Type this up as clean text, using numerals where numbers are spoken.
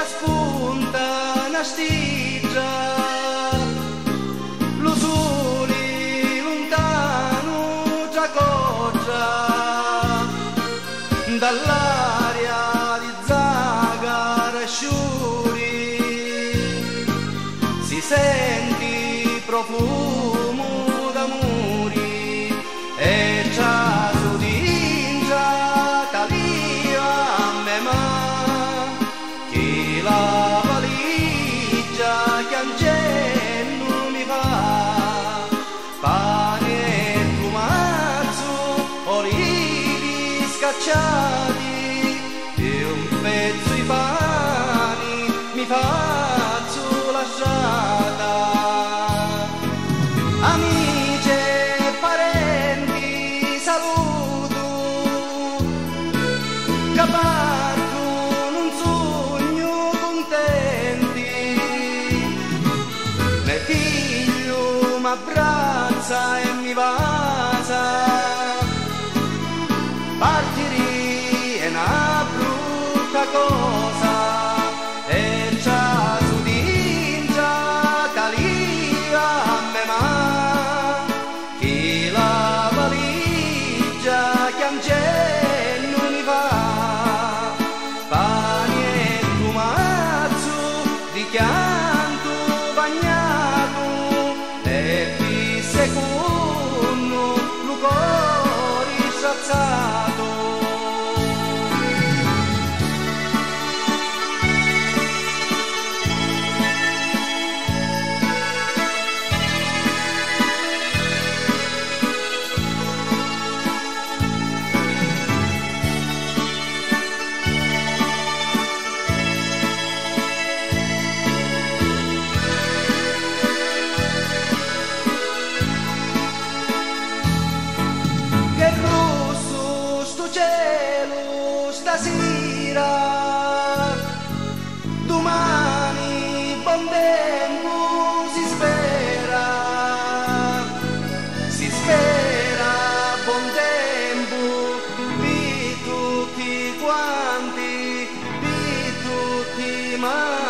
spunta una stiglia, lo sole lontano già coggia, dall'aria di zagara sciuri, si senti profumo d'amori e già su d'ingia talia a me ma che la valigia che angello mi fa pane e plumazzo, olivi scacciati e un pezzo di pani mi faccio la strada. Amici e parenti saluto, che partono un sogno contenti, mio figlio m'abbraccia e mi bacia, partirì è una brutta cosa e già su d'ingia talia a me ma che la valigia che angello mi fa pani e fumazzo di chianto bagnato e pisse con lo cuore sciazzato. Che rosso sto cielo stasera, domani buon tempo si spera buon tempo per tutti quanti, per tutti ma